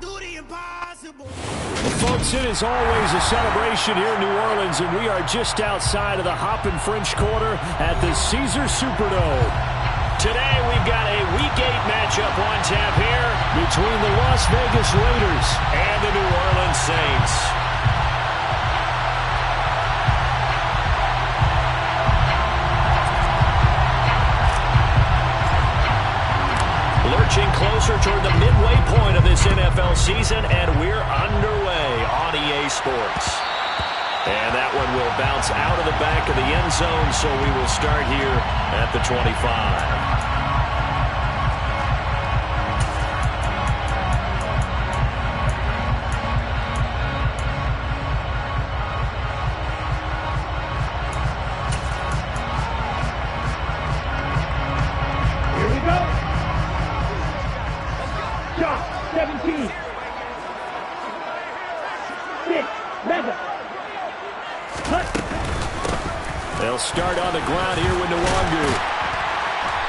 do the impossible. Well, folks, it is always a celebration here in New Orleans, and we are just outside of the Hoppin' French Quarter at the Caesars Superdome. Today, we've got a Week 8 matchup on tap here between the Las Vegas Raiders and the New Orleans Saints. Lurching closer toward the midway point of this NFL season, and we're underway on EA Sports. And that one will bounce out of the back of the end zone, so we will start here at the 25. They'll start on the ground here with Nwangu.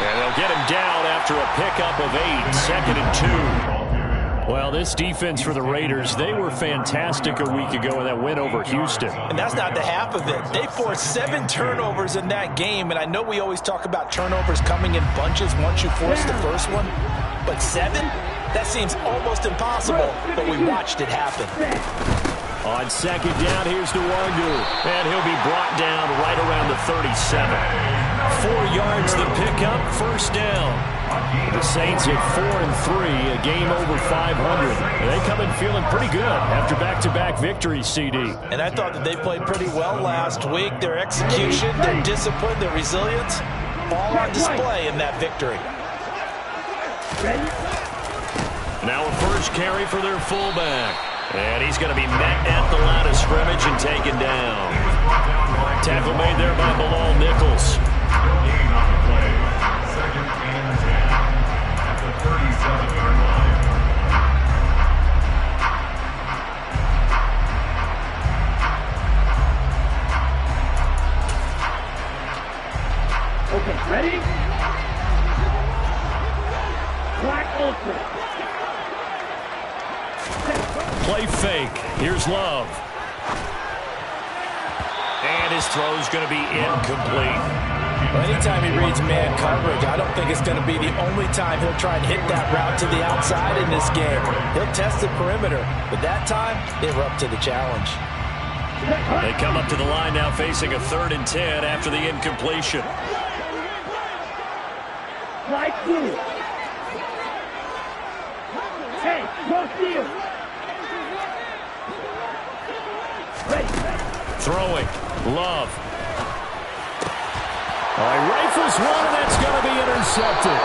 And they'll get him down after a pickup of 8, 2nd and 2. Well, this defense for the Raiders, they were fantastic a week ago in that win over Houston. And that's not the half of it. They forced 7 turnovers in that game, and I know we always talk about turnovers coming in bunches once you force the first one, but 7? That seems almost impossible, but we watched it happen. On 2nd down, here's Nwangu, and he'll be brought down right around the 37. 4 yards the pickup, 1st down. The Saints at 4-3, a game over 500. They come in feeling pretty good after back-to-back victories, CD. And I thought that they played pretty well last week. Their execution, their discipline, their resilience, all on display in that victory. Now a first carry for their fullback. And he's going to be met at the line of scrimmage and taken down. Tackle made there by Bilal Nichols. Gain on the play. 2nd and 10 at the 37-yard line. Okay, ready? Black ultra. Play fake. Here's Love. And his throw's going to be incomplete. Well, anytime he reads man coverage, I don't think it's going to be the only time he'll try and hit that route to the outside in this game. He'll test the perimeter, but that time, they were up to the challenge. They come up to the line now facing a 3rd and 10 after the incompletion. Slide through. Hey, go steal. Throwing. Love. He rifles one, and that's going to be intercepted.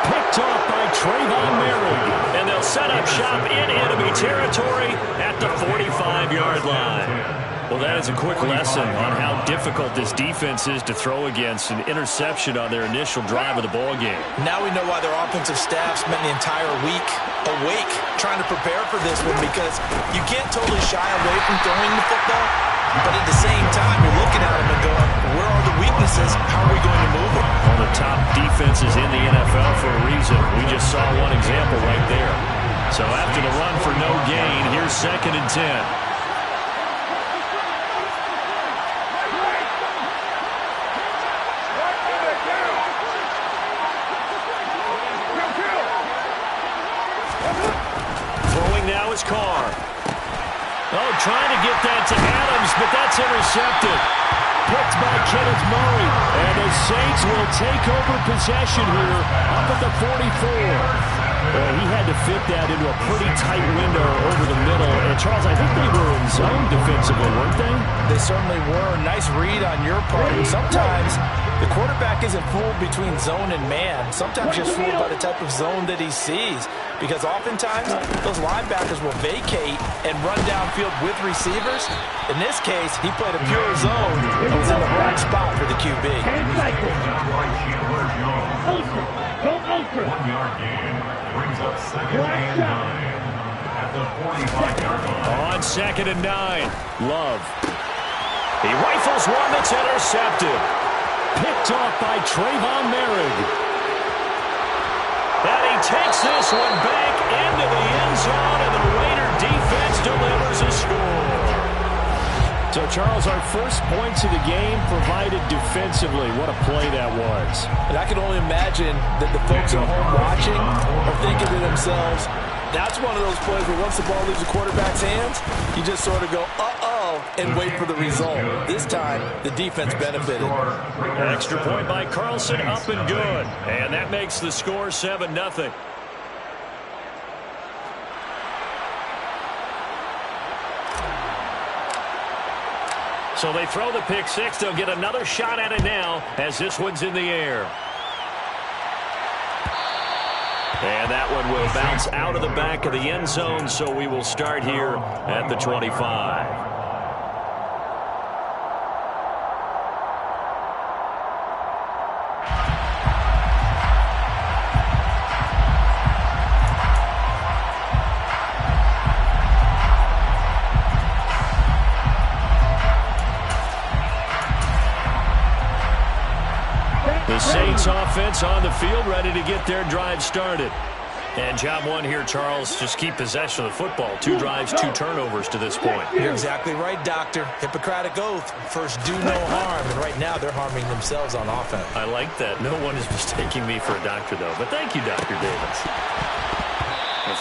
Picked off by Trayvon Merrick. And they'll set up shop in enemy territory at the 45-yard line. Well, that is a quick lesson on how difficult this defense is to throw against. An interception on their initial drive of the ball game. Now we know why their offensive staff spent the entire week awake trying to prepare for this one, because you can't totally shy away from throwing the football, but at the same time, you're looking at them and going, where are the weaknesses? How are we going to move it? One of the top defenses in the NFL for a reason. We just saw one example right there. So after the run for no gain, here's 2nd and 10. Carr. Oh, trying to get that to Adams, but that's intercepted. Picked by Kenneth Murray. And the Saints will take over possession here up at the 44. He had to fit that into a pretty tight window over the middle. And, Charles, I think they were in zone defensively, weren't they? They certainly were. Nice read on your part. Sometimes the quarterback isn't fooled between zone and man. Sometimes just fooled by the type of zone that he sees. Because oftentimes, those linebackers will vacate and run downfield with receivers. In this case, he played a pure zone and was in the right spot for the QB. Ultra. 1-yard gain brings up 2nd and 9 at the 45-yard line. On 2nd and 9, Love. He rifles one that's intercepted. Picked off by Trayvon Merrick. And he he takes this one back into the end zone, and the Raider defense delivers a score. So, Charles, our first points of the game provided defensively. What a play that was. And I can only imagine that the folks at home watching are thinking to themselves, that's one of those plays where once the ball leaves the quarterback's hands, you just sort of go, uh-oh, and wait for the result. This time, the defense benefited. An extra point by Carlson, up and good. And that makes the score 7-0. So they throw the pick six. They'll get another shot at it now as this one's in the air. And that one will bounce out of the back of the end zone, so we will start here at the 25. The Saints offense on the field, ready to get their drive started. And job one here, Charles, just keep possession of the football. 2 drives, 2 turnovers to this point. You're exactly right, Doctor. Hippocratic oath. First, do no harm. And right now, they're harming themselves on offense. I like that. No one is mistaking me for a doctor, though. But thank you, Dr. Davis.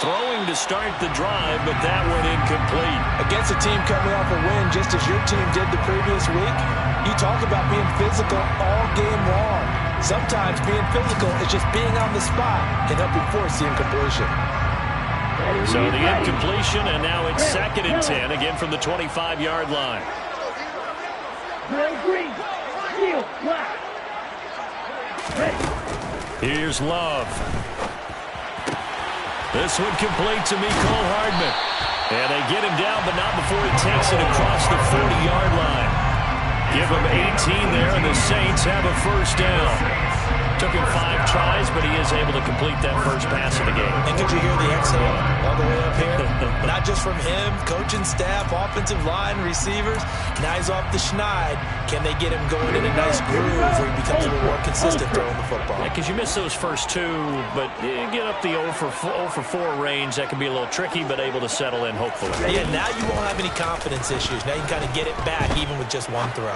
Throwing to start the drive, but that one incomplete. Against a team coming off a win, just as your team did the previous week, you talk about being physical all game long. Sometimes being physical is just being on the spot and helping force the incompletion. So the incompletion, and now it's 2nd and 10, again from the 25-yard line. Here's Love. This one complete to Mecole Hardman. And they get him down, but not before he takes it across the 40-yard line. Give him 18 there, and the Saints have a first down. Took him 5 tries, but he is able to complete that first pass of the game. And could you hear the exhale all the way up here? Not just from him, coaching staff, offensive line, receivers. Now he's off the schneid. Can they get him going in a nice groove where he becomes a little more consistent throwing the football? Yeah, because you miss those first 2, but you get up the 0 for 4 range. That can be a little tricky, but able to settle in, hopefully. Yeah, now you won't have any confidence issues. Now you can kind of get it back even with just 1 throw.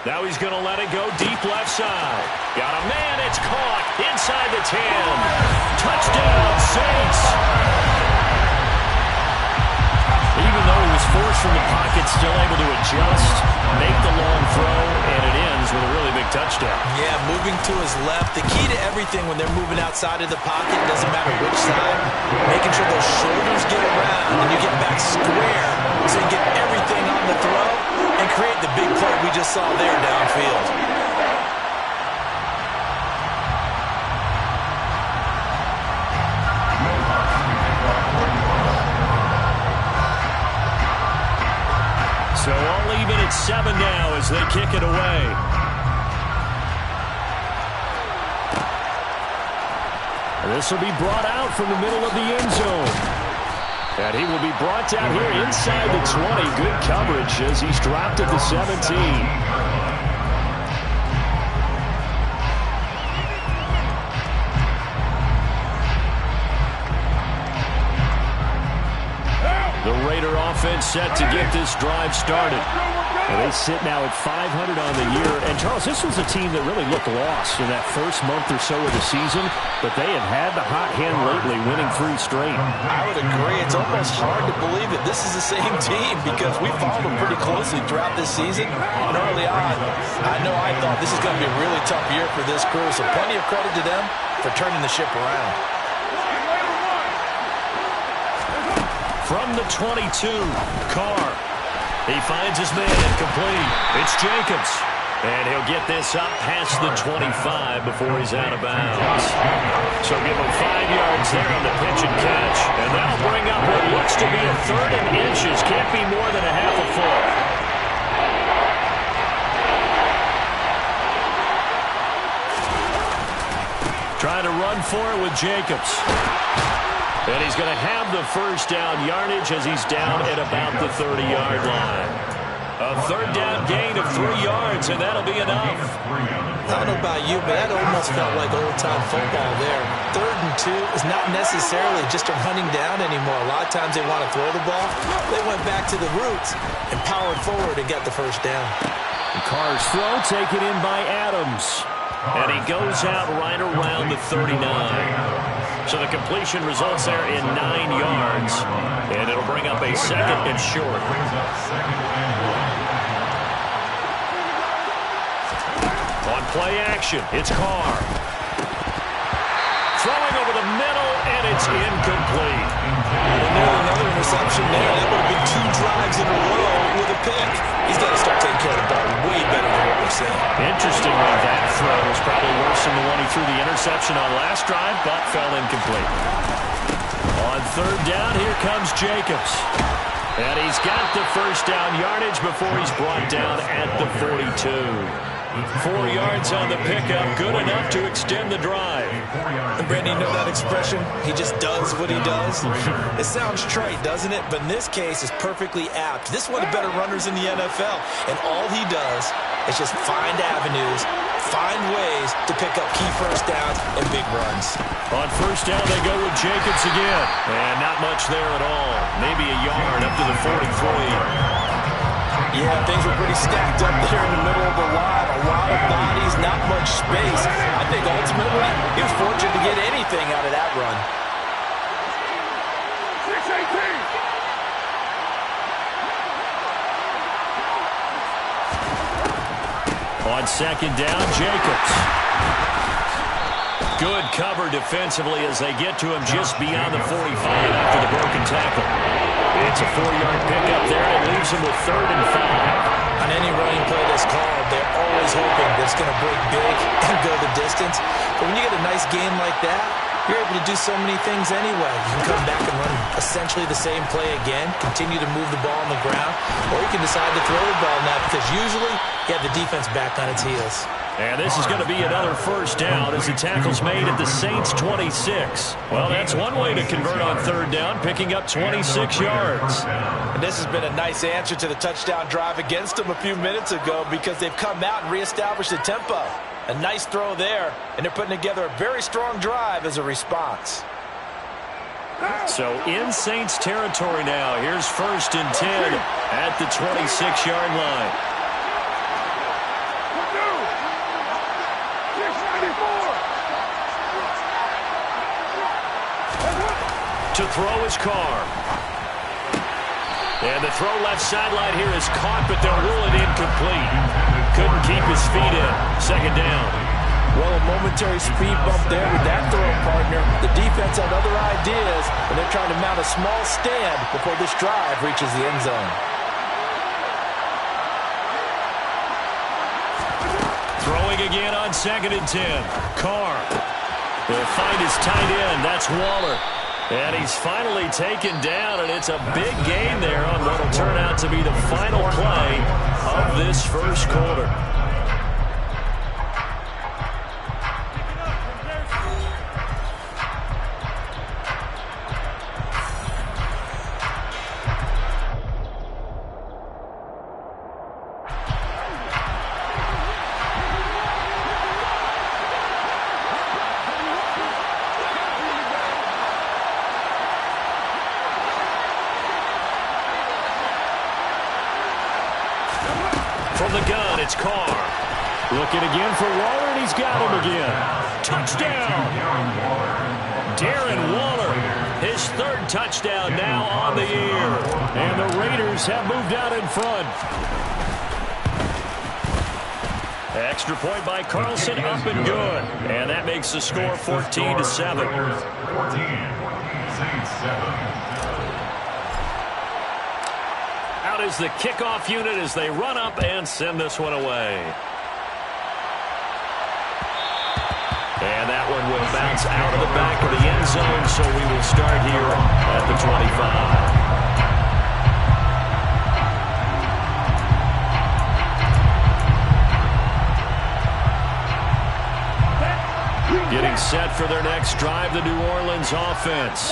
Now he's going to let it go deep left side. Got a man, it's caught inside the 10. Touchdown, Saints. Even though he was forced from the pocket, still able to adjust, make the long throw, and it ends with a really big touchdown. Yeah, moving to his left. The key to everything when they're moving outside of the pocket, doesn't matter which side, making sure those shoulders get around and you get back square so you get everything on the throw and create the big play we just saw there downfield. So all even at 7 now as they kick it away. And this will be brought out from the middle of the end zone. And he will be brought down here inside the 20. Good coverage as he's dropped at the 17. The Raider offense set to get this drive started. And they sit now at 500 on the year. And, Charles, this was a team that really looked lost in that first month or so of the season, but they have had the hot hand lately, winning 3 straight. I would agree. It's almost hard to believe that this is the same team because we followed them pretty closely throughout this season. And early on, I thought this is going to be a really tough year for this crew, so plenty of credit to them for turning the ship around. From the 22, Carr. He finds his man incomplete. It's Jacobs. And he'll get this up past the 25 before he's out of bounds. So give him 5 yards there on the pitch and catch. And that'll bring up what looks to be a 3rd and inches. Can't be more than a half a foot. Trying to run for it with Jacobs. And he's going to have the first down yardage as he's down at about the 30-yard line. A third down gain of 3 yards, and that'll be enough. I don't know about you, but that almost felt like old-time football there. 3rd and 2 is not necessarily just a running down anymore. A lot of times they want to throw the ball. They went back to the roots and powered forward and got the first down. Carr's throw taken in by Adams. And he goes out right around the 39. So the completion results there in 9 yards. And it'll bring up a 2nd and short. On play action, it's Carr. Throwing over the middle, and it's incomplete. Another interception there. That would have been 2 drives in a row with a pick. He's got to start taking care of the ball way better than what we're seeing. Interestingly, that throw was probably worse than the one he threw the interception on last drive, but fell incomplete. On 3rd down, here comes Jacobs. And he's got the first down yardage before he's brought down at the 42. 4 yards on the pickup, good enough to extend the drive. And Brandon, you know that expression? He just does what he does. It sounds trite, doesn't it? But in this case, it's perfectly apt. This is one of the better runners in the NFL. And all he does is just find avenues, find ways to pick up key first downs and big runs. On 1st down, they go with Jacobs again. And not much there at all. Maybe a yard up to the 43. Yeah, things were pretty stacked up there in the middle of the line. A lot of bodies, not much space. I think ultimately he was fortunate to get anything out of that run. 6-18. On 2nd down, Jacobs. Good cover defensively as they get to him just beyond the 45 after the broken tackle. It's a 4-yard pickup there, and it leaves him with 3rd and 5. On any running play that's called, they're always hoping that it's going to break big and go the distance. But when you get a nice game like that, you're able to do so many things anyway. You can come back and run essentially the same play again, continue to move the ball on the ground, or you can decide to throw the ball now because usually you have the defense back on its heels. And this is going to be another 1st down as the tackle's made at the Saints' 26. Well, that's one way to convert on 3rd down, picking up 26 yards. And this has been a nice answer to the touchdown drive against them a few minutes ago because they've come out and reestablished the tempo. A nice throw there, and they're putting together a very strong drive as a response. So in Saints territory now, here's 1st and 10 at the 26-yard line. To throw is Carr. And the throw left sideline here is caught, but they'll rule it incomplete. Couldn't keep his feet in. 2nd down. Well, a momentary speed bump there with that throw partner. The defense had other ideas, and they're trying to mount a small stand before this drive reaches the end zone. Throwing again on 2nd and 10. Carr will find his tight end. That's Waller. And he's finally taken down, and it's a big gain there on what will turn out to be the final play of this 1st quarter. From the gun, it's Carr. Looking again for Waller, and he's got him again. Touchdown! Darren Waller, his 3rd touchdown now on the year. And the Raiders have moved out in front. Extra point by Carlson, up and good. And that makes the score 14-7. 14, Saints 7. Out is the kickoff unit as they run up and send this one away. And that one will bounce out of the back of the end zone, so we will start here at the 25. Getting set for their next drive, the New Orleans offense.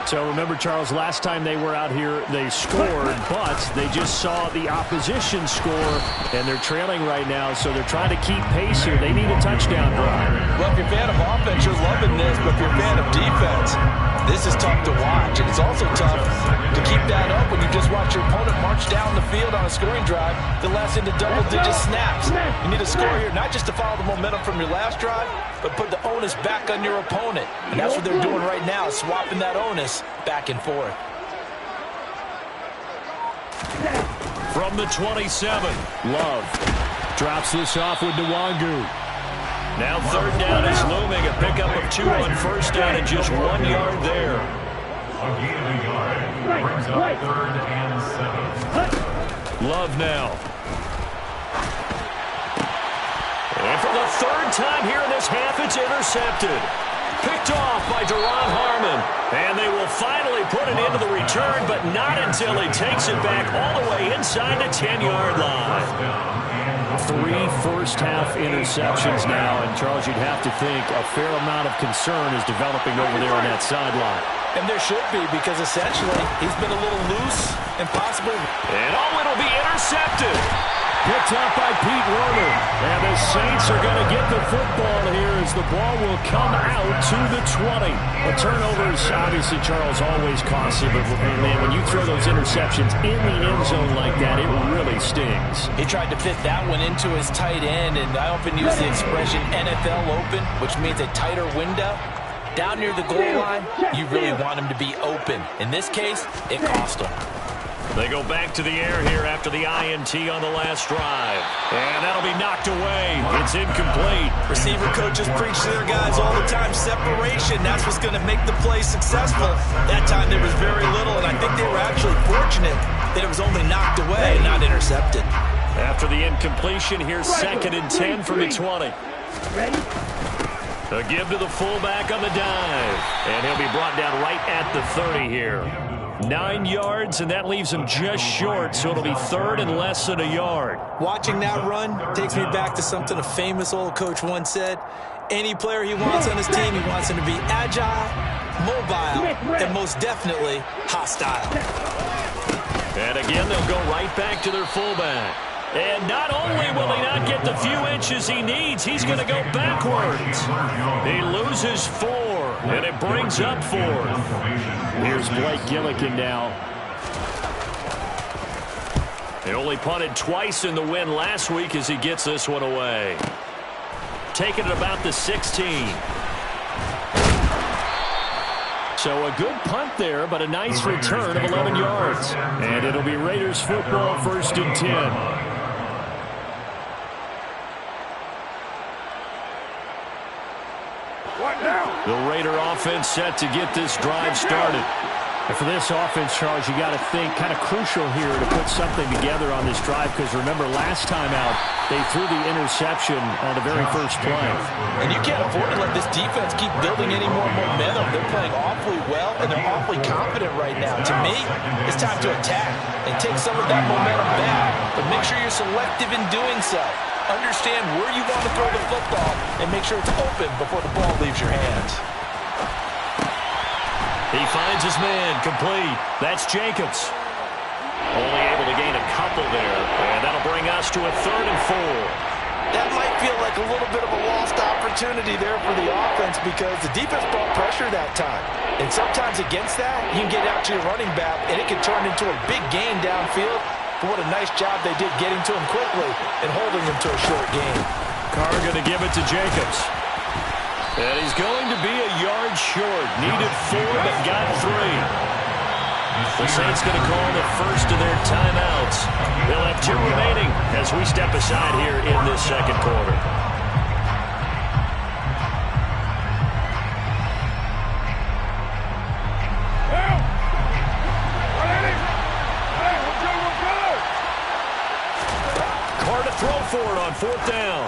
So remember, Charles, last time they were out here, they scored, but they just saw the opposition score, and they're trailing right now, so they're trying to keep pace here. They need a touchdown drive. Well, if you're a fan of offense, you're loving this, but if you're a fan of defense, this is tough to watch, and it's also tough to keep that up when you just watch your opponent march down the field on a scoring drive that lasts into double-digit snaps. You need a score here, not just to follow the momentum from your last drive, but put the onus back on your opponent. And that's what they're doing right now, swapping that onus back and forth. From the 27, Love drops this off with Nwangu. Now third down is looming. A pickup of 2 on first down and just 1 yard there. A gain of a yard. Brings up 3rd and 7. Love now. And for the third time here in this half, it's intercepted. Picked off by Duron Harmon. And they will finally put it into the return, but not until he takes it back all the way inside the 10-yard line. 3 first-half interceptions now, and Charles, you'd have to think a fair amount of concern is developing over there on that sideline. And there should be, because essentially he's been a little loose and possibly... And it'll be intercepted. Picked up by Pete Werner. And the Saints are going to get the football here as the ball will come out to the 20. The turnovers, obviously, Charles, always costly, but man, when you throw those interceptions in the end zone like that, it really stings. He tried to fit that one into his tight end, and I often use the expression NFL open, which means a tighter window. Down near the goal line, you really want him to be open. In this case, it cost him. They go back to the air here after the INT on the last drive. And that'll be knocked away. It's incomplete. Receiver coaches preach to their guys all the time. Separation, that's what's going to make the play successful. That time there was very little, and I think they were actually fortunate that it was only knocked away and not intercepted. After the incompletion, here's 2nd and 10 from the 20. A give to the fullback on the dive. And he'll be brought down right at the 30 here. 9 yards, and that leaves him just short, so it'll be 3rd and less than a yard. Watching that run takes me back to something a famous old coach once said. Any player he wants on his team, he wants him to be agile, mobile, and most definitely hostile. And again, they'll go right back to their fullback. And not only will he not get the few inches he needs, he's going to go backwards. He loses 4, and it brings up 4th. Here's Blake Gillikin now. He only punted twice in the win last week as he gets this one away. Taking it about the 16. So a good punt there, but a nice return of 11 yards. And it'll be Raiders football, 1st and 10. The Raider offense set to get this drive started. And for this offense, Charles, you got to think kind of crucial here to put something together on this drive, because remember last time out they threw the interception on the very first play. And you can't afford to let this defense keep building any more momentum. They're playing awfully well, and they're awfully confident right now. To me, it's time to attack and take some of that momentum back, but make sure you're selective in doing so. Understand where you want to throw the football and make sure it's open before the ball leaves your hands. He finds his man, complete. That's Jacobs. Only able to gain a couple there, and that'll bring us to a 3rd and 4. That might feel like a little bit of a lost opportunity there for the offense, because the defense brought pressure that time. And sometimes against that, you can get out to your running back, and it can turn into a big gain downfield. But what a nice job they did getting to him quickly and holding him to a short gain. Carr going to give it to Jacobs. And he's going to be a yard short. Needed 4, but got 3. The Saints going to call the first of their timeouts. They'll have 2 remaining as we step aside here in this 2nd quarter. Throw for it on 4th down.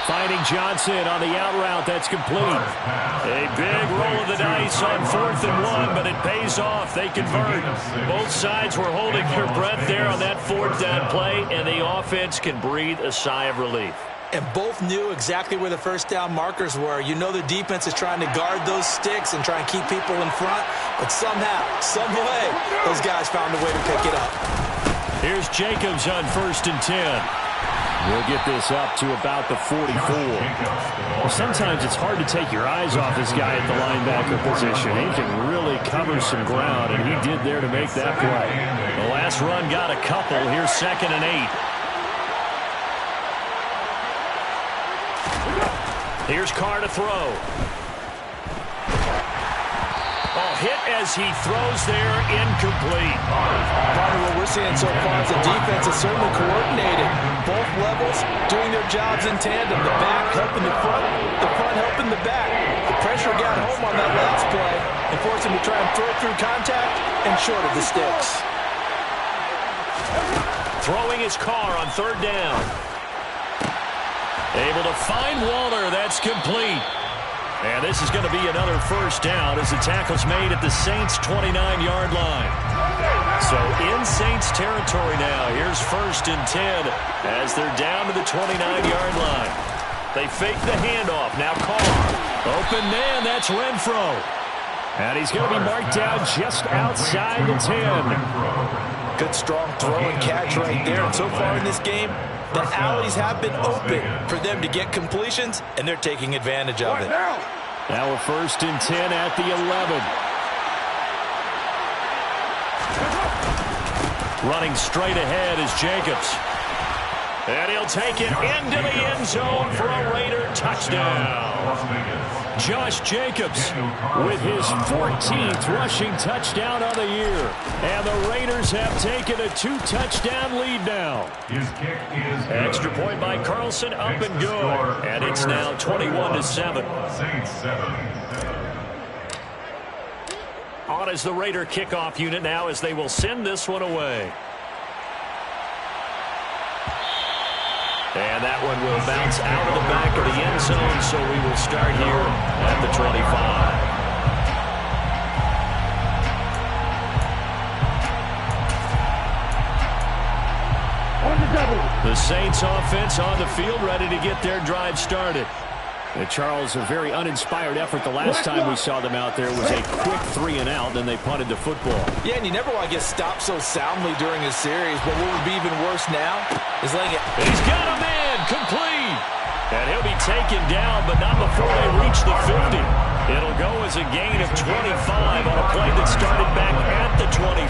Finding Johnson on the out route. That's complete. A big roll of the dice on 4th and 1, but it pays off. They convert. Both sides were holding their breath there on that 4th down play, and the offense can breathe a sigh of relief. And both knew exactly where the first down markers were. You know the defense is trying to guard those sticks and try and keep people in front. But somehow, some way, those guys found a way to pick it up. Here's Jacobs on 1st and 10. We'll get this up to about the 44. Well, sometimes it's hard to take your eyes off this guy at the linebacker position. He can really cover some ground, and he did there to make that play. The last run got a couple. Here's 2nd and 8. Here's Carr to throw. Hit as he throws there, incomplete. Part of what we're seeing so far is the defense is certainly coordinated. Both levels doing their jobs in tandem. The back helping the front helping the back. The pressure got home on that last play and forced him to try and throw through contact and short of the sticks. Throwing his Carr on 3rd down. Able to find Waller. That's complete. And this is going to be another 1st down as the tackle's made at the Saints' 29-yard line. So in Saints territory now. Here's 1st and 10 as they're down to the 29-yard line. They fake the handoff. Now Carr. Open man. That's Renfro. And he's going to be marked down just outside the 10. Good strong throw and catch right there. And so far in this game, the alleys have been open for them to get completions, and they're taking advantage of it. Now we're 1st and 10 at the 11. Running straight ahead is Jacobs. And he'll take it into the end zone for a Raider touchdown. Josh Jacobs with his 14th rushing touchdown of the year. And the Raiders have taken a 2-touchdown lead now. Extra point by Carlson, up and good. And it's now 21-7. On is the Raider kickoff unit now as they will send this one away. And that one will bounce out of the back of the end zone, so we will start here at the 25. The Saints offense on the field, ready to get their drive started. Charles, a very uninspired effort the last time we saw them out there was a quick 3-and-out, then they punted the football. Yeah, and you never want to get stopped so soundly during a series, but what would be even worse now is letting it... He's got a man, complete! And he'll be taken down, but not before they reach the 50. It'll go as a gain of 25 on a play that started back at the 25.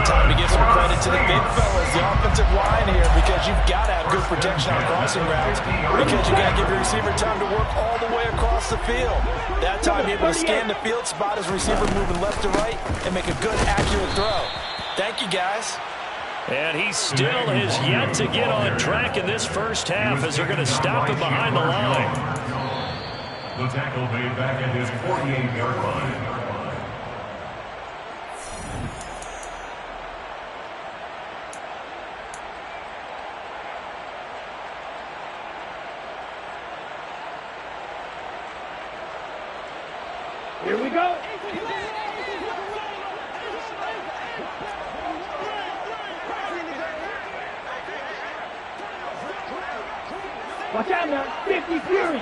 Time to give some credit to the big fellas, the offensive line here, because you've got to have good protection on crossing routes, because you got to give your receiver time to work all the way across the field. That time, able to scan the field, spot his receiver moving left to right, and make a good, accurate throw. Thank you, guys. And he still has yet to get on track in this first half as they're going to stop him behind the line. The tackle made back at his 48-yard line. Here we go. Watch out now, 50 Fury.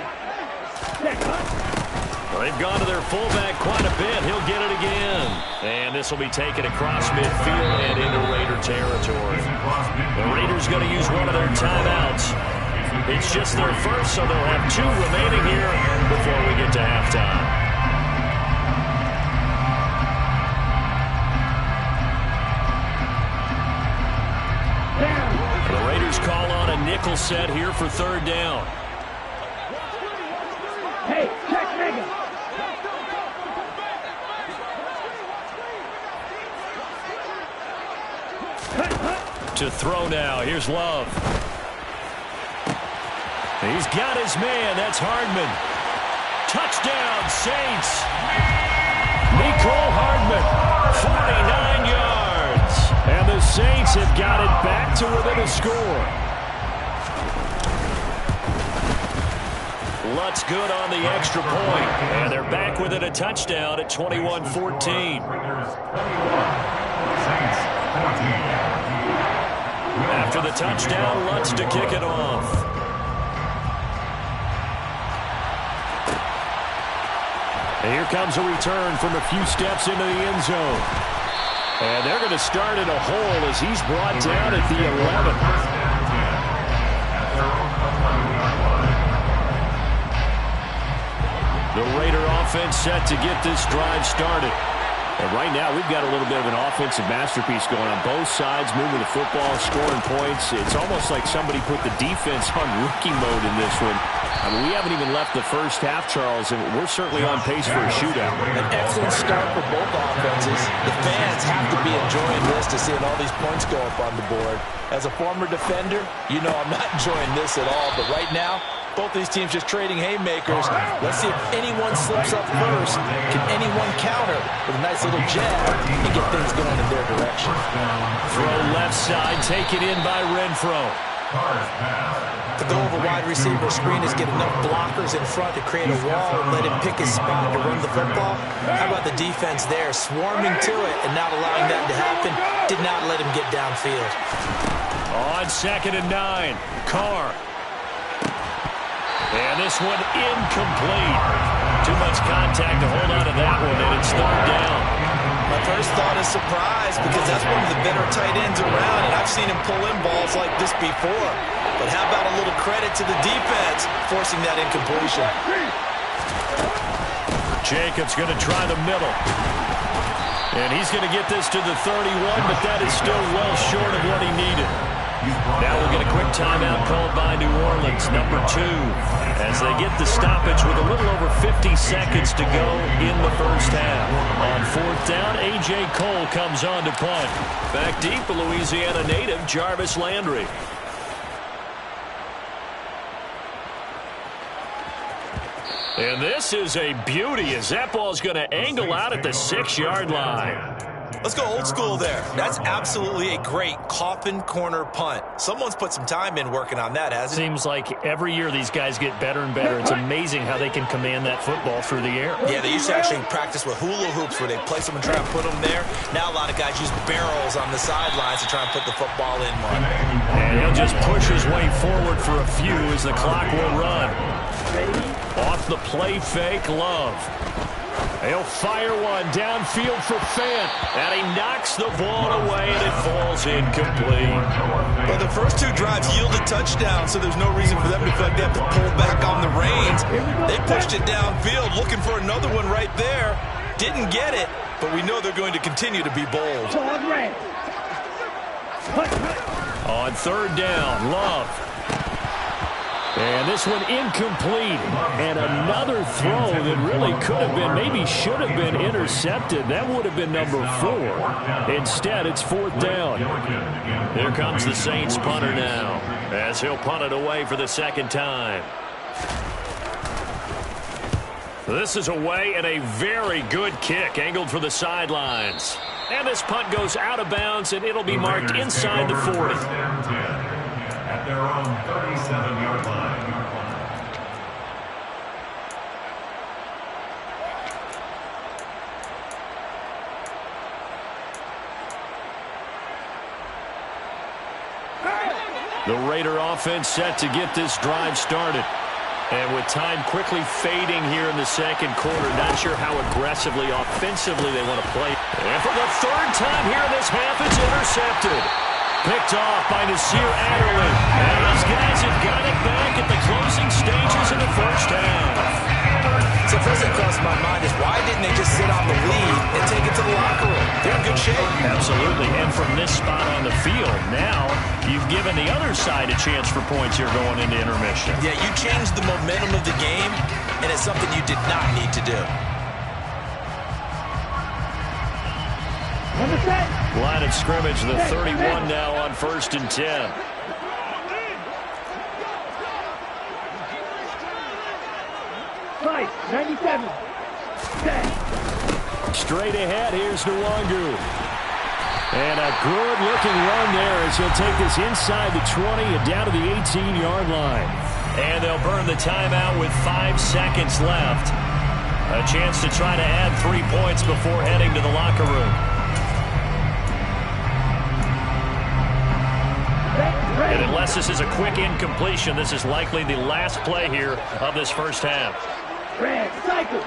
Well, they've gone to their fullback quite a bit. He'll get it again. And this will be taken across midfield and into Raider territory. The Raiders going to use one of their timeouts. It's just their first, so they'll have 2 remaining here before we get to halftime. The Raiders call on a nickel set here for 3rd down. Hey, check Mega. To throw now. Here's Love. He's got his man. That's Hardman. Touchdown, Saints. Nicole Hardman, 49 yards. And the Saints have got it back to within a score. Lutz good on the extra point. And they're back within a touchdown at 21-14. After the touchdown, Lutz to kick it off. And here comes a return from a few steps into the end zone. And they're going to start in a hole as he's brought down at the 11. The Raider offense set to get this drive started. And right now, we've got a little bit of an offensive masterpiece going on. Both sides moving the football, scoring points. It's almost like somebody put the defense on rookie mode in this one. I mean, we haven't even left the first half, Charles, and we're certainly on pace for a shootout. An excellent start for both offenses. The fans have to be enjoying this to seeing all these points go up on the board. As a former defender, you know I'm not enjoying this at all. But right now, both these teams just trading haymakers. Let's see if anyone slips up first. Can anyone counter with a nice little jab and get things going in their direction? Throw left side, taken in by Renfro. The goal of a wide receiver screen is get enough blockers in front to create a wall and let him pick his spot to run the football. How about the defense there, swarming to it and not allowing that to happen? Did not let him get downfield. On 2nd and 9, Carr. And this one incomplete. Too much contact to hold on to that one, and it's third down. My first thought is surprise because that's one of the better tight ends around, and I've seen him pull in balls like this before. But how about a little credit to the defense forcing that incompletion? Jacobs going to try the middle. And he's going to get this to the 31, but that is still well short of what he needed. Now we'll get a quick timeout called by New Orleans, number 2, as they get the stoppage with a little over 50 seconds to go in the first half. On 4th down, A.J. Cole comes on to punt. Back deep, a Louisiana native, Jarvis Landry. And this is a beauty as that ball's going to angle out at the 6-yard line. Let's go old school there. That's absolutely a great coffin corner punt. Someone's put some time in working on that, hasn't it? Seems like every year these guys get better and better. It's amazing how they can command that football through the air. Yeah, they used to actually practice with hula hoops where they place them and try and put them there. Now a lot of guys use barrels on the sidelines to try and put the football in one. And he'll just push his way forward for a few as the clock will run. Off the play fake, Love. He'll fire one downfield for Fant, and he knocks the ball away, and it falls incomplete. But the first 2 drives yielded touchdowns, so there's no reason for them to feel like they have to pull back on the reins. They pushed it downfield, looking for another one right there. Didn't get it, but we know they're going to continue to be bold. On 3rd down, Love. And this one incomplete. And another throw that really could have been, maybe should have been intercepted. That would have been number 4. Instead, it's 4th down. Here comes the Saints punter now, as he'll punt it away for the 2nd time. This is away and a very good kick, angled for the sidelines. And this punt goes out of bounds, and it'll be marked inside the 40. At their own 37-yard line. The Raider offense set to get this drive started. And with time quickly fading here in the 2nd quarter, not sure how aggressively, offensively they want to play. And for the 3rd time here in this half, it's intercepted. Picked off by Nasir Adderley. And these guys have got it back at the closing stages of the first half. So first thing crossed my mind is why didn't they just sit on the lead and take it to the locker room? They're in good shape. Absolutely. And from this spot on the field, now you've given the other side a chance for points here going into intermission. Yeah, you changed the momentum of the game, and it's something you did not need to do. Line of scrimmage, the 31 now on 1st and 10. Right, 97. 10. Straight ahead, here's Nwangu. And a good-looking run there as he'll take this inside the 20 and down to the 18-yard line. And they'll burn the timeout with 5 seconds left. A chance to try to add 3 points before heading to the locker room. And unless this is a quick incompletion, this is likely the last play here of this first half. Red, cycle.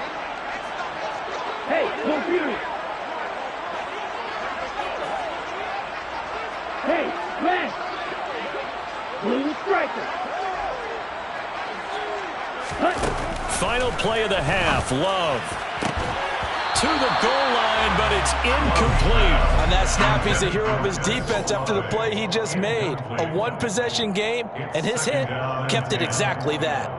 Hey, no fury. Hey, man. Blue striker. Final play of the half. Love to the goal line, but it's incomplete. On that snap, he's a hero of his defense after the play he just made. A one-possession game, and his hit kept it exactly that.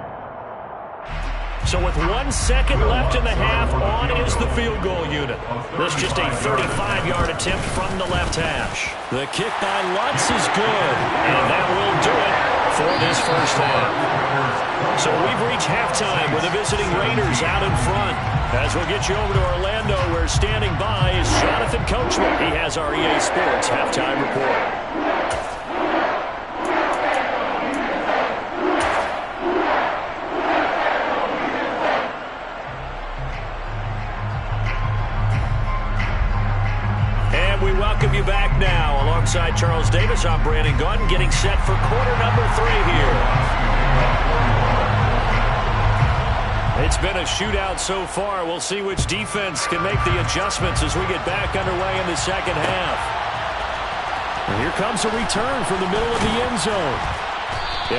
So with 1 second left in the half, on is the field goal unit. This just a 35-yard attempt from the left hash. The kick by Lutz is good, and that will do it for this first half. So we've reached halftime with the visiting Raiders out in front. As we'll get you over to Orlando, where standing by is Jonathan Coachman. He has our EA Sports halftime report. We welcome you back now. Alongside Charles Davis, I'm Brandon Gunn, getting set for quarter number 3 here. It's been a shootout so far. We'll see which defense can make the adjustments as we get back underway in the second half. And here comes a return from the middle of the end zone.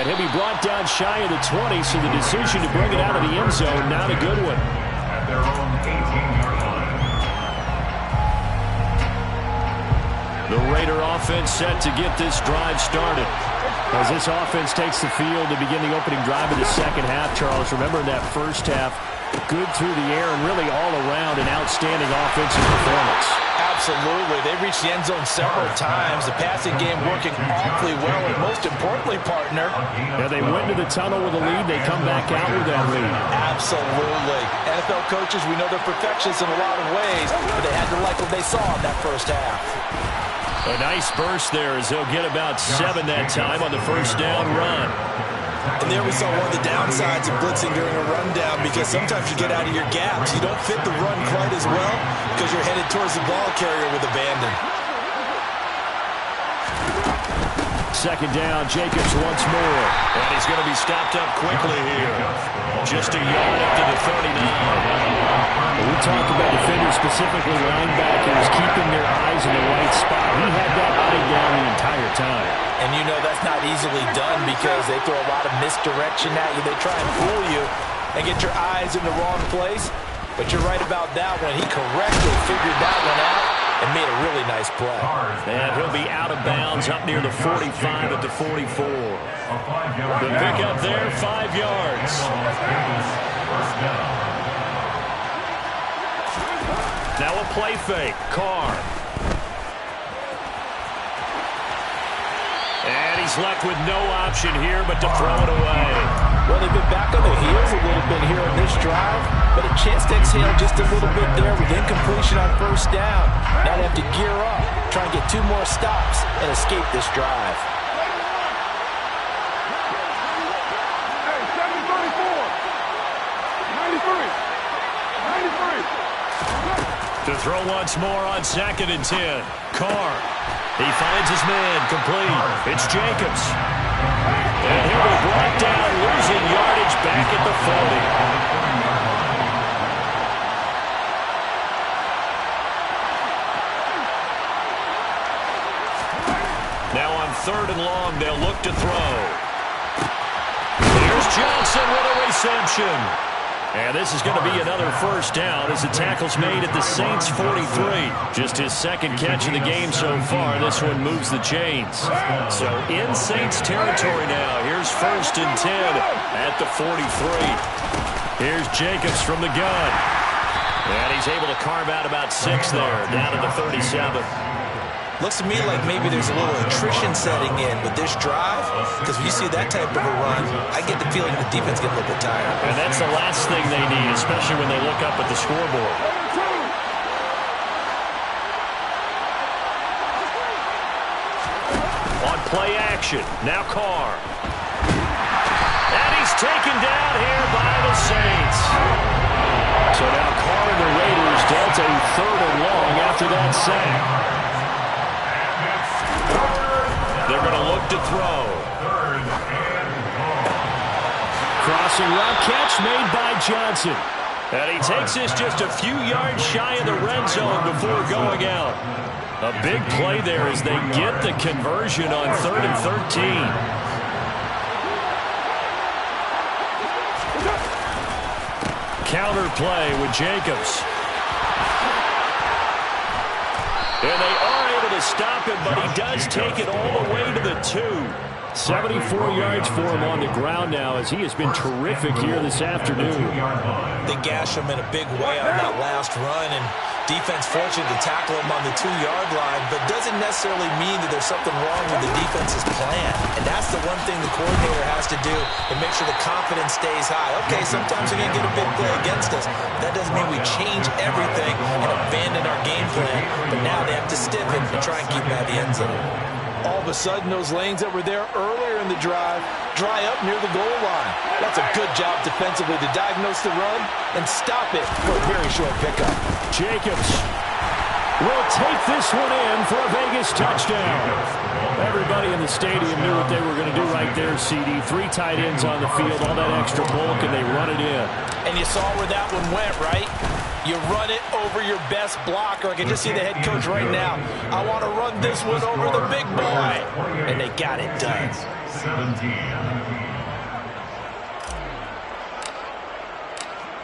And he'll be brought down shy of the 20, so the decision to bring it out of the end zone, not a good one. At their own 18-yard line. The Raider offense set to get this drive started. As this offense takes the field to begin the opening drive of the second half, Charles, remember in that first half, good through the air and really all around an outstanding offensive performance. Absolutely. They reached the end zone several times. The passing game working awfully well, and most importantly, partner. Yeah, they went to the tunnel with a lead. They come back out with that lead. Absolutely. NFL coaches, we know they're perfectionists in a lot of ways, but they had to like what they saw in that first half. A nice burst there as they'll get about 7 that time on the first down run. And there we saw one of the downsides of blitzing during a rundown, because sometimes you get out of your gaps. You don't fit the run quite as well because you're headed towards the ball carrier with abandon. Second down, Jacobs once more. And he's going to be stopped up quickly here. Just a yard up to the 39. We talked about defenders, specifically linebackers, keeping their eyes in the right spot. He had that eye down the entire time. And you know that's not easily done because they throw a lot of misdirection at you. They try and fool you and get your eyes in the wrong place. But you're right about that one. He correctly figured that one out and made a really nice play. And he'll be out of bounds up near the 45 at the 44. The pickup there, 5 yards. Now a play fake. Carr. And he's left with no option here but to throw it away. Well, they've been back on their heels a little bit here on this drive, but a chance to exhale just a little bit there with incompletion on first down. Now they have to gear up, try and get 2 more stops, and escape this drive. Hey, 734. 93. To throw once more on 2nd and 10. Carr. He finds his man complete. It's Jacobs. And he'll be brought down, losing yardage back at the 40. Now on 3rd and long, they'll look to throw. Here's Johnson with a reception. And this is going to be another first down as the tackle's made at the Saints' 43. Just his 2nd catch of the game so far. This one moves the chains. So in Saints territory now. Here's 1st and 10 at the 43. Here's Jacobs from the gun. And he's able to carve out about 6 there, down to the 37. Looks to me like maybe there's a little attrition setting in with this drive, because when you see that type of a run, I get the feeling the defense gets a little bit tired. And that's the last thing they need, especially when they look up at the scoreboard. On play action, now Carr. And he's taken down here by the Saints. So now Carr and the Raiders dealt a 3rd and long after that sack. They're going to look to throw. Crossing route catch made by Johnson. And he takes this just a few yards shy of the red zone before going out. A big play there as they get the conversion on 3rd and 13. Counter play with Jacobs. And they are able to stop him, but he does take it all the way to the 2. 74 yards for him on the ground now as he has been terrific here this afternoon. They gash him in a big way on that last run, and defense fortunate to tackle him on the 2-yard line, but doesn't necessarily mean that there's something wrong with the defense's plan. And that's the one thing the coordinator has to do to make sure the confidence stays high. Okay, sometimes we're going to get a big play against us. That doesn't mean we change everything and abandon our game plan, but now they have to stiffen and try and keep him out of the end zone. All of a sudden, those lanes that were there earlier in the drive dry up near the goal line. That's a good job defensively to diagnose the run and stop it for a very short pickup. Jacobs will take this one in for a Vegas touchdown. Everybody in the stadium knew what they were going to do right there, CD. 3 tight ends on the field, all that extra bulk, and they run it in. And you saw where that one went, right? You run it over your best blocker. I can just see the head coach right now. I want to run this one over the big boy. And they got it done. 17.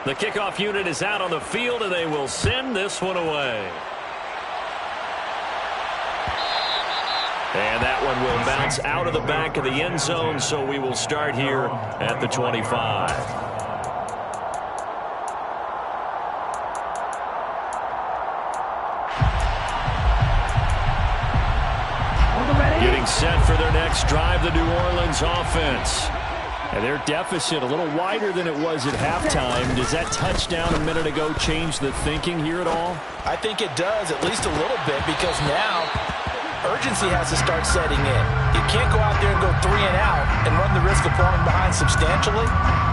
The kickoff unit is out on the field, and they will send this one away. And that one will bounce out of the back of the end zone, so we will start here at the 25. Getting set for their next drive, the New Orleans offense. And their deficit a little wider than it was at halftime. Does that touchdown a minute ago change the thinking here at all? I think it does, at least a little bit, because now urgency has to start setting in. You can't go out there and go 3 and out and run the risk of falling behind substantially,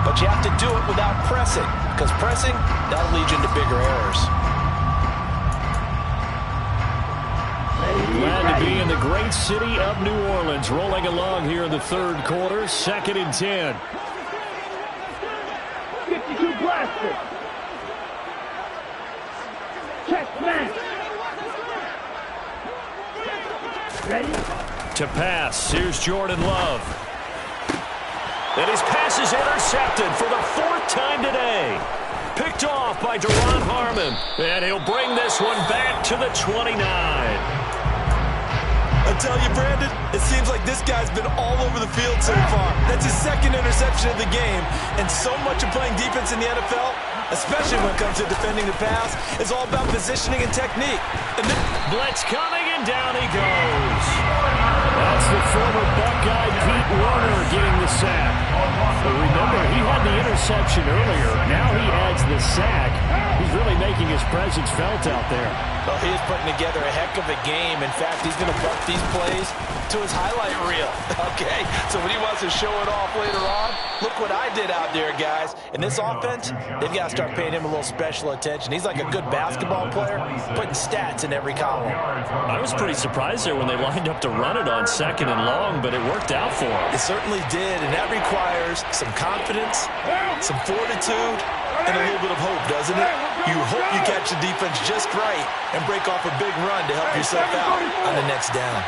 but you have to do it without pressing, because pressing, that'll lead you into bigger errors. Glad to be in the great city of New Orleans, rolling along here in the 3rd quarter, 2nd and 10. 52 blaster. Check match. Ready? To pass, here's Jordan Love. And his pass is intercepted for the 4th time today. Picked off by Deron Harmon. And he'll bring this one back to the 29. I tell you, Brandon, it seems like this guy's been all over the field so far. That's his 2nd interception of the game. And so much of playing defense in the NFL, especially when it comes to defending the pass, is all about positioning and technique. And blitz coming, and down he goes. That's the former Buckeye Pete Warner getting the sack. But remember, he had the interception earlier. Now he adds the sack. He's really making his presence felt out there. Well, he is putting together a heck of a game. In fact, he's going to buck these plays to his highlight reel. Okay, so when he wants to show it off later on, look what I did out there, guys. In this offense, they've got to start paying him a little special attention. He's like a good basketball player, putting stats in every column. I was pretty surprised there when they lined up to run it on 2nd and long, but it worked out for him. It certainly did, and that requires some confidence, some fortitude, and a little bit of hope, doesn't it? You hope you catch the defense just right and break off a big run to help yourself out on the next down.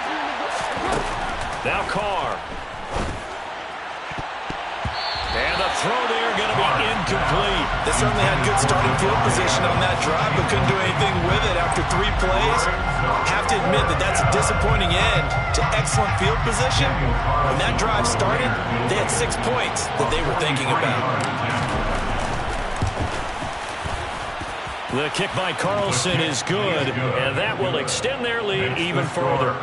Now Carr. And the throw there going to be incomplete. They certainly had good starting field position on that drive, but couldn't do anything with it after 3 plays. Have to admit that that's a disappointing end to excellent field position. When that drive started, they had 6 points that they were thinking about. The kick by Carlson is good, and that will extend their lead even further.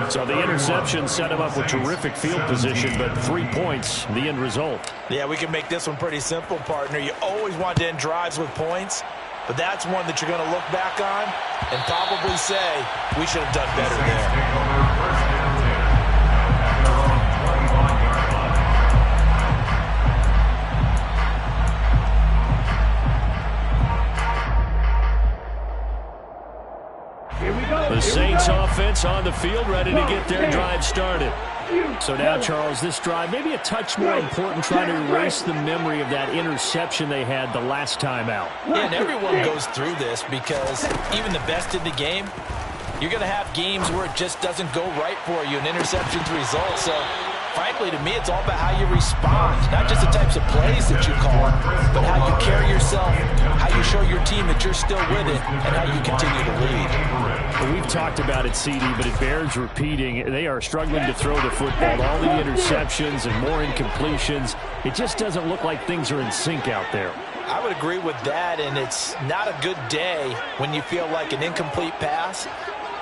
So the interception set him up with terrific field position, but 3 points, the end result. Yeah, we can make this one pretty simple, partner. You always want to end drives with points, but that's one that you're going to look back on and probably say, we should have done better there. The Saints offense on the field, ready to get their drive started. So now, Charles, this drive, maybe a touch more important, trying to erase the memory of that interception they had the last time out. Yeah, and everyone goes through this because even the best in the game, you're going to have games where it just doesn't go right for you, and interceptions result. So, frankly, to me, it's all about how you respond, not just the types of plays that you call, but how you carry yourself, how you show your team that you're still with it, and how you continue to lead. Well, we've talked about it, CD, but it bears repeating. They are struggling to throw the football. All the interceptions and more incompletions. It just doesn't look like things are in sync out there. I would agree with that, and it's not a good day when you feel like an incomplete pass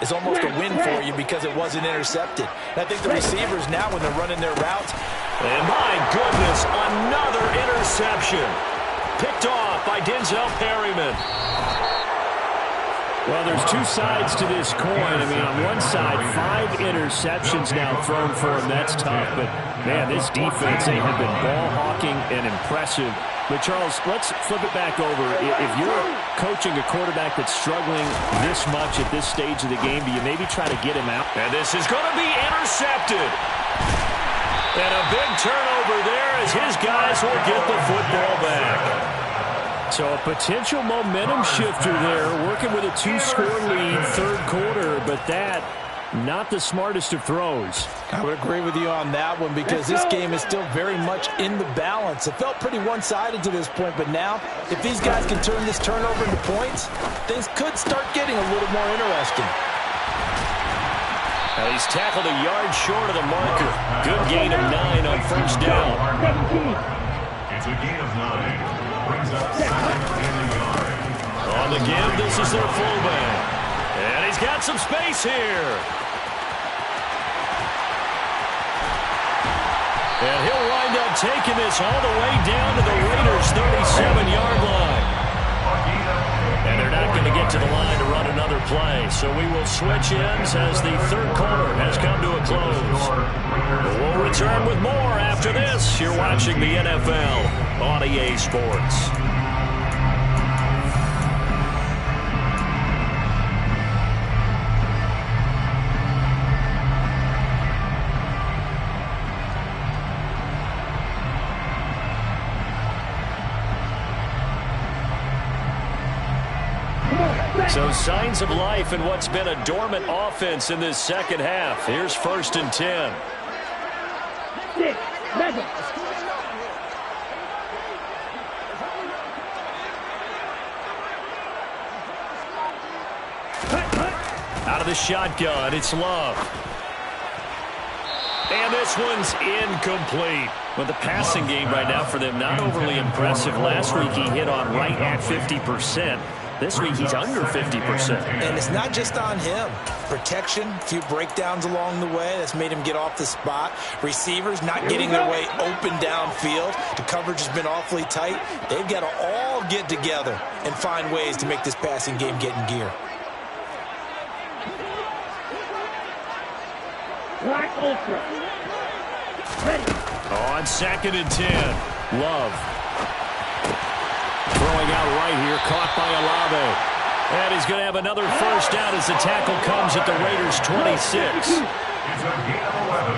is almost a win for you because it wasn't intercepted. And I think the receivers now, when they're running their routes, and my goodness, another interception. Picked off by Denzel Perryman. Well, there's two sides to this coin. I mean, on one side, 5 interceptions now thrown for him. That's tough. But, man, this defense, they have been ball-hawking and impressive. But, Charles, let's flip it back over. If you're coaching a quarterback that's struggling this much at this stage of the game, do you maybe try to get him out? And this is going to be intercepted. And a big turnover there as his guys will get the football back. So a potential momentum shifter there, working with a 2-score lead, third quarter, but that, not the smartest of throws. I would agree with you on that one because this game is still very much in the balance. It felt pretty one-sided to this point, but now, if these guys can turn this turnover into points, things could start getting a little more interesting. Now he's tackled a yard short of the marker. Good gain of 9 on first down. It's a gain of 9. Brings up second and a yard. On the give, this is their fullback. And he's got some space here. And he'll wind up taking this all the way down to the Raiders' 37-yard line. And they're not going to get to the line to run another play. So we will switch ends as the third quarter has come to a close. We'll return with more after this. You're watching the NFL on EA Sports. So signs of life in what's been a dormant offense in this second half. Here's 1st and 10. 6, 7. Out of the shotgun, it's Love. And this one's incomplete. But the passing game right now for them, not overly impressive. Last week he hit on right at 50%. This week he's under 50%. And it's not just on him. Protection, a few breakdowns along the way. That's made him get off the spot. Receivers not getting their way open downfield. The coverage has been awfully tight. They've got to all get together and find ways to make this passing game get in gear. Black Ultra. Ready. On 2nd and 10, Love. Throwing out right here, caught by Olave. And he's going to have another first down as the tackle comes at the Raiders' 26. It's a gain of 11.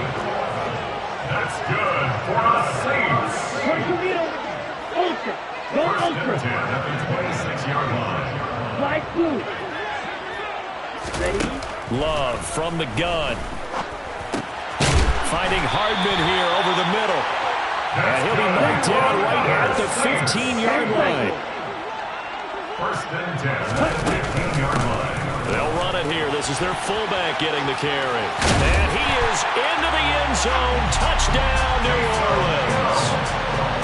That's good for the Saints. Ultra. Go First Ultra. and 10 at the 26-yard line. Black Blue. Ready. Love from the gun. Finding Hardman here over the middle. And he'll be knocked down right at the 15-yard line. First and 10 at the 15-yard line. They'll run it here. This is their fullback getting the carry. And he is into the end zone. Touchdown, New Orleans.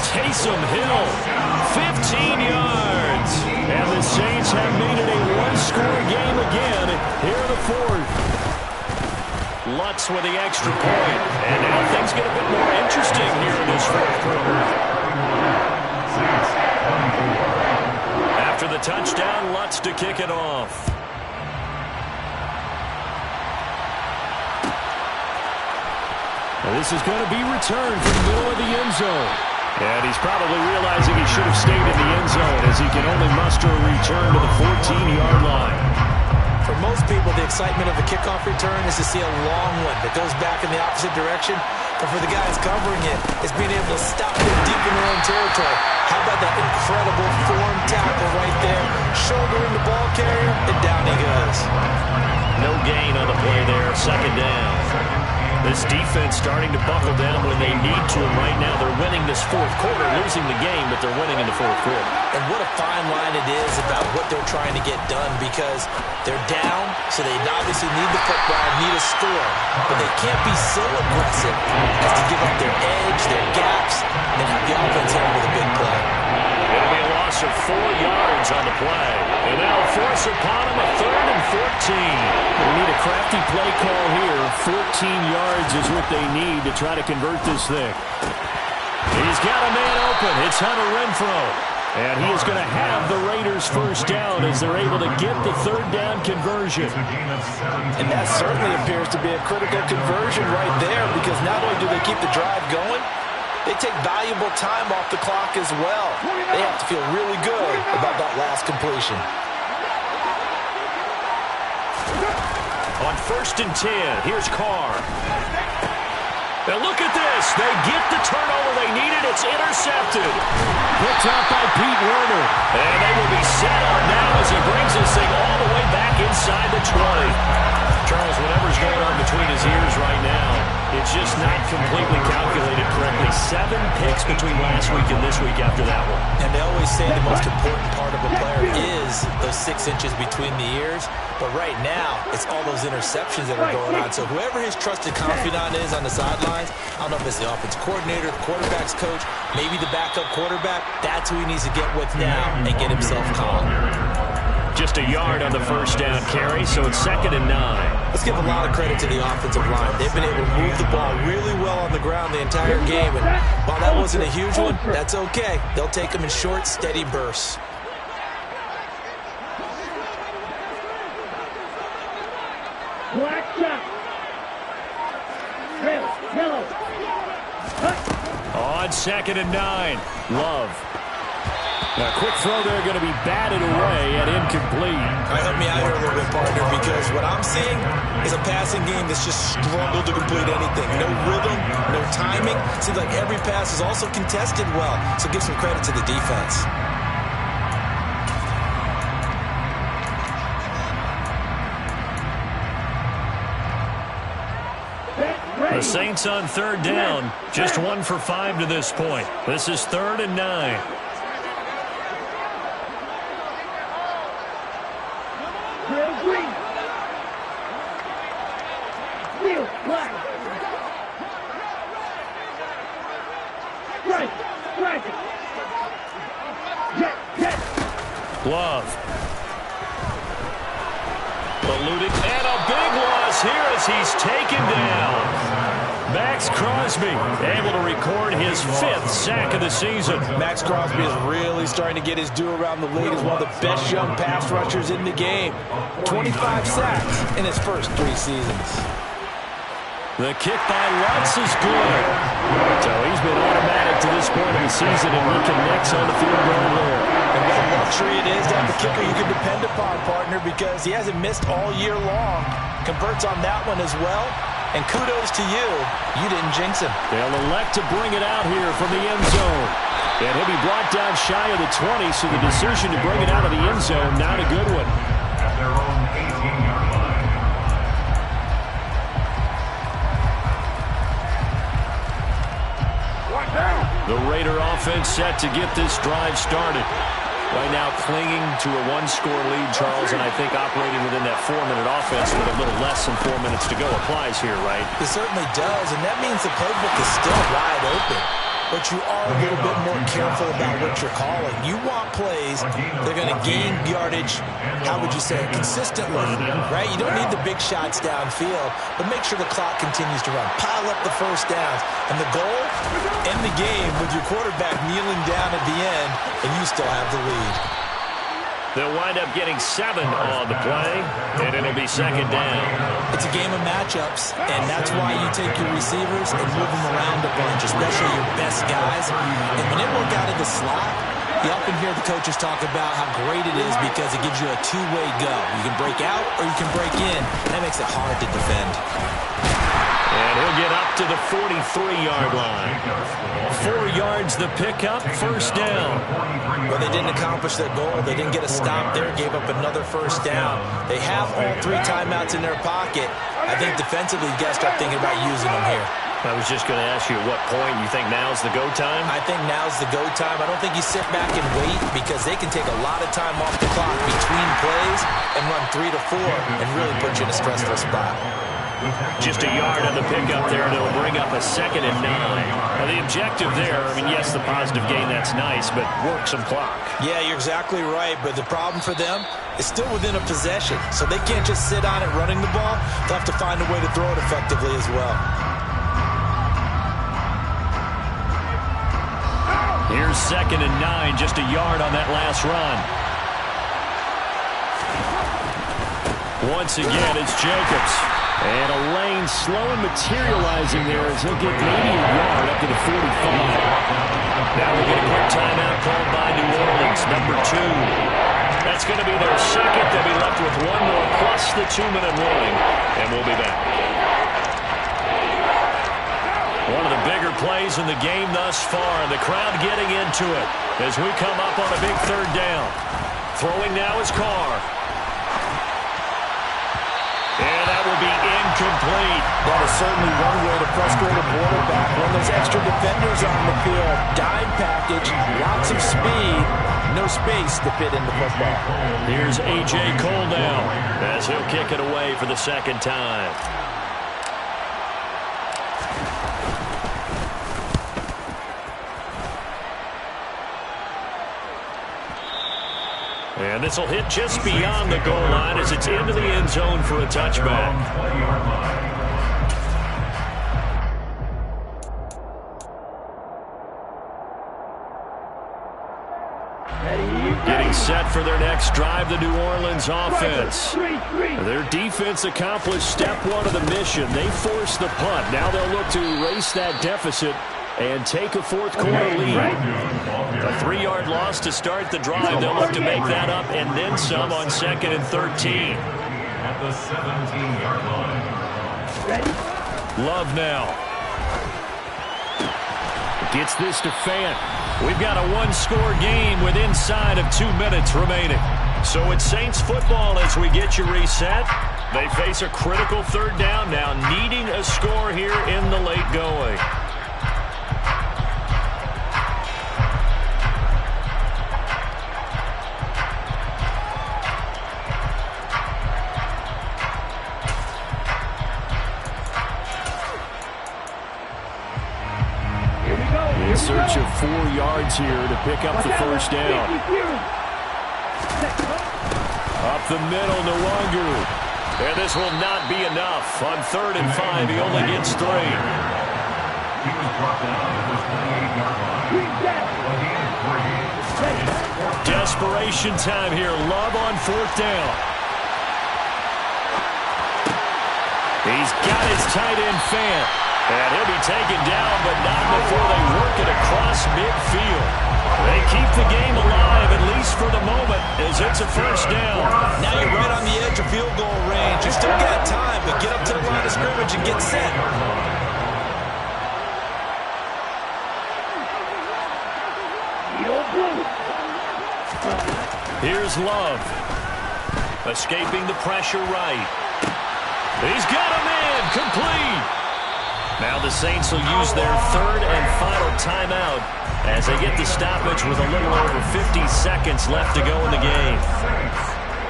Taysom Hill, 15 yards. And the Saints have made it a one-score game again here in the fourth. Lutz with the extra point. And now things get a bit more interesting here in this fourth quarter. After the touchdown, Lutz to kick it off. Well, this is going to be returned from the middle of the end zone. And he's probably realizing he should have stayed in the end zone as he can only muster a return to the 14-yard line. For most people, the excitement of a kickoff return is to see a long one that goes back in the opposite direction. But for the guys covering it, it's being able to stop them deep in their own territory. How about that incredible form tackle right there? Shouldering the ball carrier, and down he goes. No gain on the play there, second down. This defense starting to buckle down when they need to. And right now they're winning this fourth quarter, losing the game, but they're winning in the fourth quarter. And what a fine line it is about what they're trying to get done, because they're down, so they obviously need the football, need a score. But they can't be so aggressive as to give up their edge, their gaps, and have the offense handle the big play. It'll be a loss of 4 yards on the play. And that'll force upon him a 3rd and 14. We need a crafty play call here. 14 yards is what they need to try to convert this thing. He's got a man open. It's Hunter Renfrow. And he is going to have the Raiders first down as they're able to get the 3rd down conversion. And that certainly appears to be a critical conversion right there, because not only do they keep the drive going, they take valuable time off the clock as well. They have to feel really good about that last completion. On 1st and 10, here's Carr. Now look at this. They get the turnover they needed. It's intercepted. Picked up by Pete Werner. And they will be set on now as he brings this thing all the way back inside the 20. Charles, whatever's going on between his ears right now, it's just not completely calculated correctly. 7 picks between last week and this week after that one. And they always say the most important part of a player is those 6 inches between the ears. But right now, it's all those interceptions that are going on. So whoever his trusted confidant is on the sidelines, I don't know if it's the offensive coordinator, the quarterback's coach, maybe the backup quarterback, that's who he needs to get with now and get himself calm. Just a yard on the first down carry, so it's 2nd and 9. Let's give a lot of credit to the offensive line. They've been able to move the ball really well on the ground the entire game. And while that wasn't a huge one, that's okay. They'll take them in short, steady bursts. Black shot. Red, yellow. On 2nd and 9, Love. Now, quick throw there, going to be batted away and incomplete. All right, help me out here a little bit, partner, because what I'm seeing is a passing game that's just struggled to complete anything. No rhythm, no timing. Seems like every pass is also contested well, so give some credit to the defense. The Saints on 3rd down, just 1 for 5 to this point. This is 3rd and 9. Green. Steel, black. Strike. Jet. Love. Eluded, and a big loss here as he's taken down. Max Crosby able to record his 5th sack of the season. Max Crosby is really starting to get his due around the league as one of the best young pass rushers in the game. 25 sacks in his first 3 seasons. The kick by Lutz is good. So he's been automatic to this point of the season, and he connects on the field goal there. And what a luxury it is to have a kicker you can depend upon, partner, because he hasn't missed all year long. Converts on that one as well. And kudos to you. You didn't jinx him. They'll elect to bring it out here from the end zone. And he'll be brought down shy of the 20, so the decision to bring it out of the end zone, not a good one. At their own 18-yard line. The Raider offense set to get this drive started. Right now clinging to a 1-score lead, Charles, and I think operating within that 4-minute offense with a little less than 4 minutes to go applies here, right? It certainly does, and that means the playbook is still wide open. But you are a little bit more careful about what you're calling. You want plays that are going to gain yardage, how would you say, consistently, right? You don't need the big shots downfield, but make sure the clock continues to run. Pile up the first downs. And the goal, end the game with your quarterback kneeling down at the end, and you still have the lead. They'll wind up getting 7 on the play, and it'll be 2nd down. It's a game of matchups, and that's why you take your receivers and move them around a bunch, especially your best guys. And when they work out of the slot, You often hear the coaches talk about how great it is because it gives you a two-way go. You can break out or you can break in. That makes it hard to defend. And he'll get up to the 43-yard line. 4 yards the pickup, first down. Well, they didn't accomplish their goal. They didn't get a stop there, gave up another first down. They have all 3 timeouts in their pocket. I think defensively, you got to start thinking about using them here. I was just going to ask you at what point you think now's the go time? I think now's the go time. I don't think you sit back and wait because they can take a lot of time off the clock between plays and run 3 to 4 and really put you in a stressful spot. Just a yard on the pickup there, and it'll bring up a 2nd and 9. Now, the objective there, I mean, yes, the positive gain, that's nice, but work some clock. Yeah, you're exactly right, but the problem for them is still within a possession, so they can't just sit on it running the ball. They'll have to find a way to throw it effectively as well. Here's 2nd and 9, just a yard on that last run. Once again, it's Jacobs. And a lane slow and materializing there as he'll get maybe a yard up to the 45. Now we get a quick timeout called by New Orleans, number 2. That's going to be their second. They'll be left with 1 more plus the 2-minute warning. And we'll be back. One of the bigger plays in the game thus far. The crowd getting into it as we come up on a big 3rd down. Throwing now is Carr. And that will be incomplete. That is certainly one way to frustrate a quarterback when there's extra defenders on the field. Dime package, lots of speed, no space to fit in the football. Here's A.J. Cole now as he'll kick it away for the 2nd time. And this will hit just beyond the goal line as it's into the end zone for a touchback. Getting set for their next drive, the New Orleans offense. Their defense accomplished step 1 of the mission. They forced the punt. Now they'll look to erase that deficit and take a 4th quarter lead. A 3-yard loss to start the drive. They'll look to make that up and then some on 2nd and 13. At the 17-yard line. Love now. Gets this to Fant. We've got a 1-score game with inside of 2 minutes remaining. So it's Saints football as we get you reset. They face a critical 3rd down now, needing a score here in the late going. In search of 4 yards here to pick up the first down. Up the middle, Nwangu. And this will not be enough. On 3rd and 5, he only gets 3. He was brought down at the 28-yard line. Desperation time here. Love on 4th down. He's got his tight end Fant. And he'll be taken down, but not before they work it across midfield. They keep the game alive, at least for the moment, as it's a first down. Now you're right on the edge of field goal range. You still got time, but get up to the line of scrimmage and get set. Here's Love. Escaping the pressure right. He's got a man, complete. Now the Saints will use their 3rd and final timeout as they get the stoppage with a little over 50 seconds left to go in the game.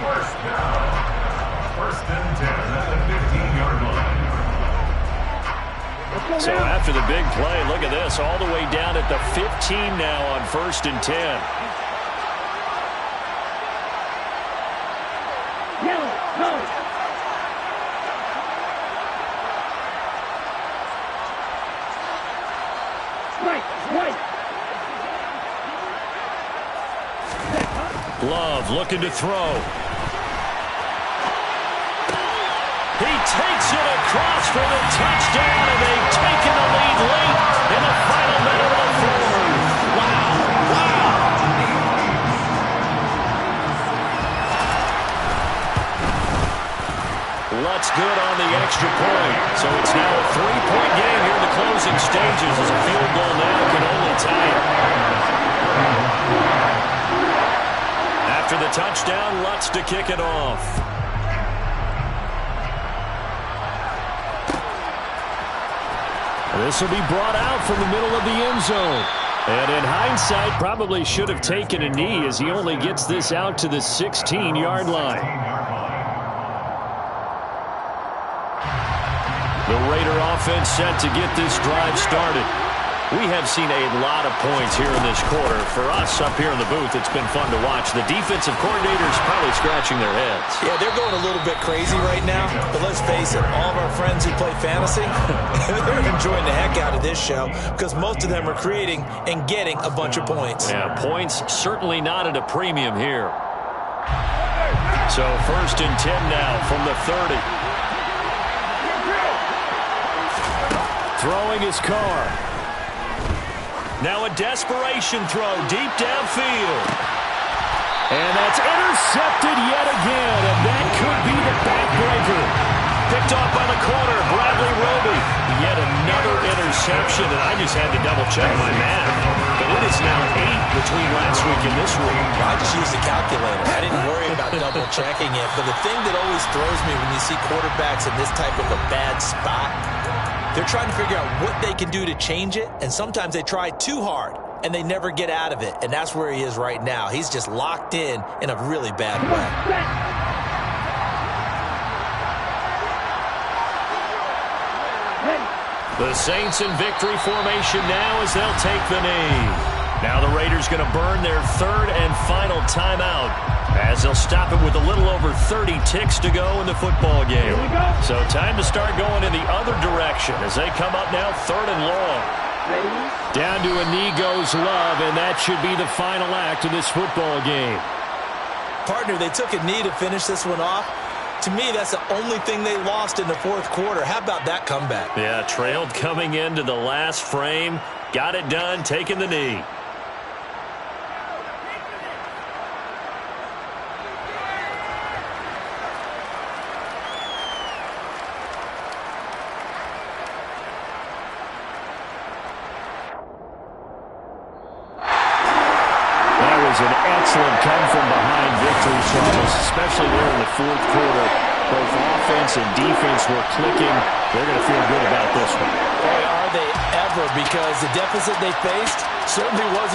First down. 1st and 10 at the 15-yard line. So after the big play, look at this, all the way down at the 15 now on 1st and 10. Yellow, no. Love looking to throw. He takes it across for the touchdown, and they've taken the lead late in the final minute of the 4th. Wow. That's good on the extra point. So it's now a 3-point game here in the closing stages as a field goal now can only tie it. After the touchdown, Lutz to kick it off. This will be brought out from the middle of the end zone. And in hindsight, probably should have taken a knee as he only gets this out to the 16-yard line. The Raider offense set to get this drive started. We have seen a lot of points here in this quarter. For us up here in the booth, it's been fun to watch. The defensive coordinators probably scratching their heads. Yeah, they're going a little bit crazy right now. But let's face it, all of our friends who play fantasy, they're enjoying the heck out of this show because most of them are creating and getting a bunch of points. Yeah, points certainly not at a premium here. So 1st and 10 now from the 30. Throwing his car. Now a desperation throw deep downfield. And that's intercepted yet again, and that could be the backbreaker. Picked off by the corner, Bradley Roby. Yet another interception, and I just had to double-check my math. But it is now 8 between last week and this week. I just used the calculator. I didn't worry about double-checking it. But the thing that always throws me when you see quarterbacks in this type of a bad spot, they're trying to figure out what they can do to change it, and sometimes they try too hard, and they never get out of it, and that's where he is right now. He's just locked in a really bad way. The Saints in victory formation now as they'll take the knee. Now the Raiders going to burn their 3rd and final timeout as they'll stop it with a little over 30 ticks to go in the football game. So time to start going in the other direction as they come up now 3rd and long. Down to a knee goes Love, and that should be the final act of this football game. Partner, they took a knee to finish this one off. To me, that's the only thing they lost in the 4th quarter. How about that comeback? Yeah, trailed coming into the last frame. Got it done, taking the knee. An excellent come-from-behind victory from us, especially there in the 4th quarter. Both offense and defense were clicking. They're going to feel good about this one. Boy, are they ever, because the deficit they faced certainly wasn't